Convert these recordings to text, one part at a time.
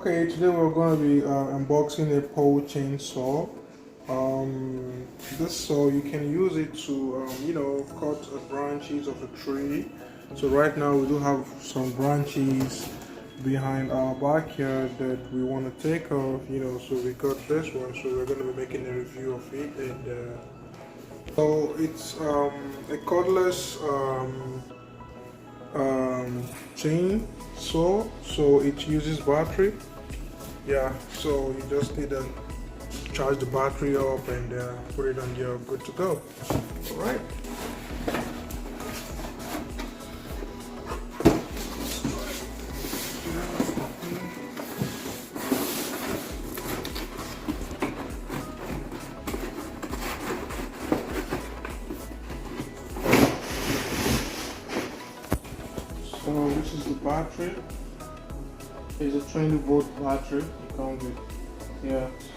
Okay, today we're going to be unboxing a pole chainsaw. This saw, you can use it to cut branches of a tree. So right now we do have some branches behind our backyard that we want to take off, so we got this one, so we're going to be making a review of it. And so it's a cordless chain saw, so it uses battery. Yeah, so you just need to charge the battery up and put it on, you're good to go. All right. So this is the battery. It's a 20-volt battery. It comes with,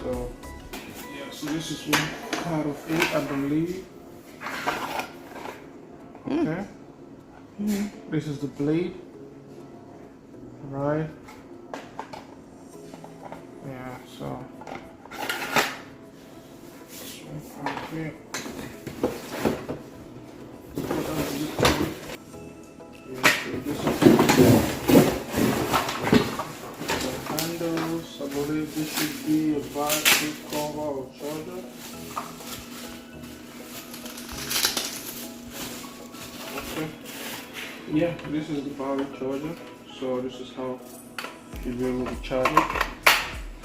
so this is one part of it, I believe. Okay. This is the blade. Right. Yeah, so this one part of it. I believe this should be a battery cover or charger. Okay. Yeah, this is the battery charger. So this is how you'll be able to charge it.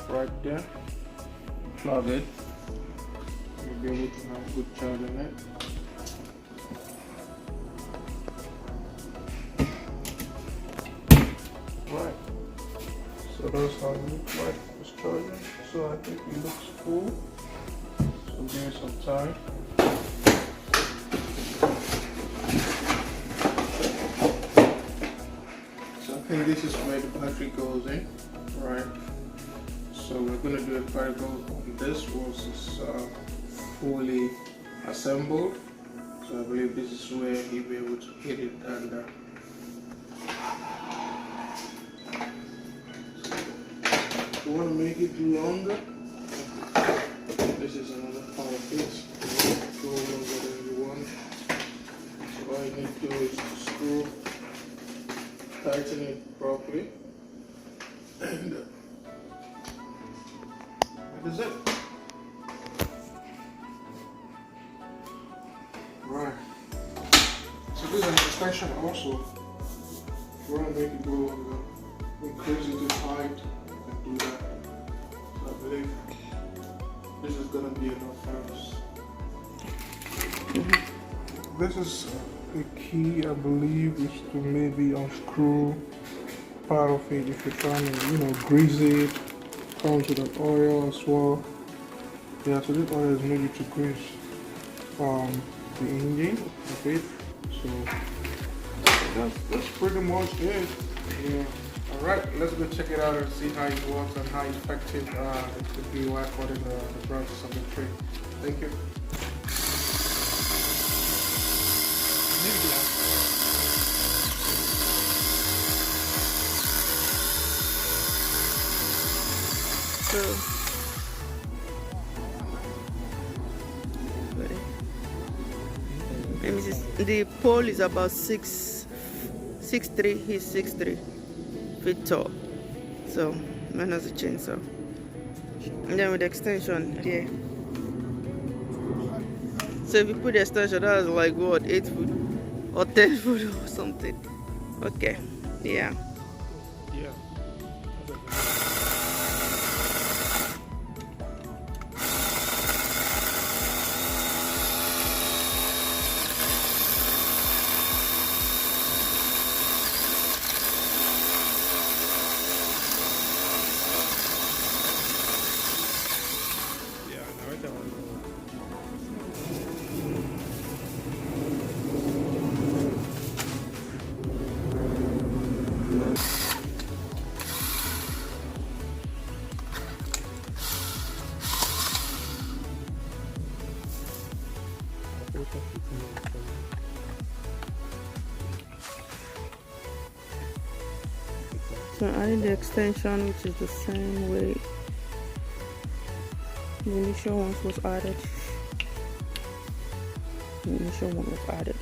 Right there. Plug it. You'll be able to have good charge in it. Right. So that's how it looks like, this charger. So I think it looks full. So give it some time. So I think this is where the battery goes in. Right. So we're going to do a particle on this once it's fully assembled. So I believe this is where you'll be able to hit it and you want to make it longer. This is another part of it. Go longer than you want. So all you need to do is to screw, tighten it properly, and that is it. Right. So this is an extension also. If you want to make it go longer, increase it in height. Do that. So I believe this is gonna be enough for us. This is a key, I believe, is to maybe unscrew part of it if you're trying to, grease it. Comes with an oil as well. Yeah, so this oil is maybe to grease the engine of it. So that's pretty much it. Yeah. Alright, let's go check it out and see how it works and how effective it could be while cutting the branches of the tree. Thank you. The pole is about 6'3", he's 6'3". Feet tall, so minus the chainsaw, and then with the extension here. So if you put the extension, that's like what, 8 foot or 10 foot or something. Okay, yeah. So adding the extension, which is the same way the initial one was added. The initial one was added.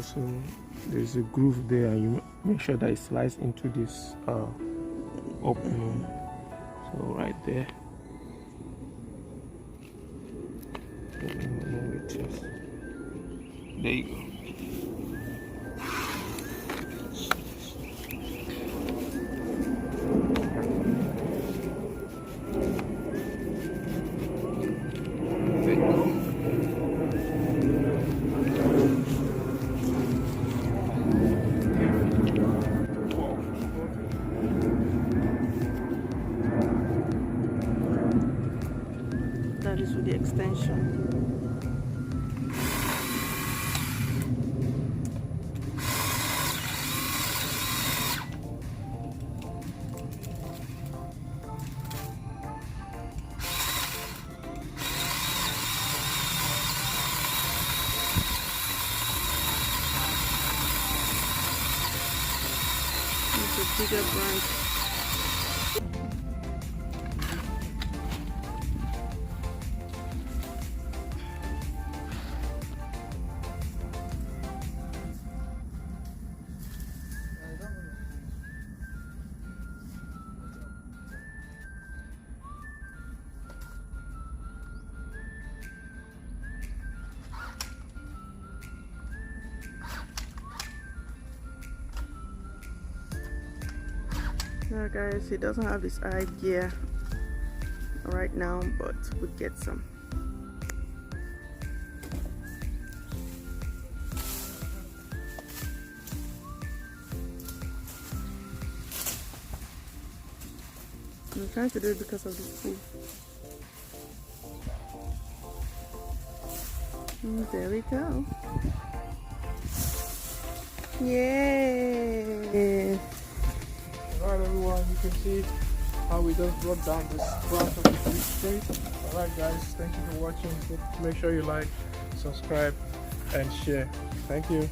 So there's a groove there, and you make sure that it slides into this opening. So right there. There you go. That is with the extension. It's a bigger branch. Yeah, guys, he doesn't have his eye gear right now, but we'll get some. I'm trying to do it because of the spool. There we go. Yay! Alright everyone, you can see how we just brought down this branch of the tree straight. Alright guys, thank you for watching. Make sure you like, subscribe and share. Thank you.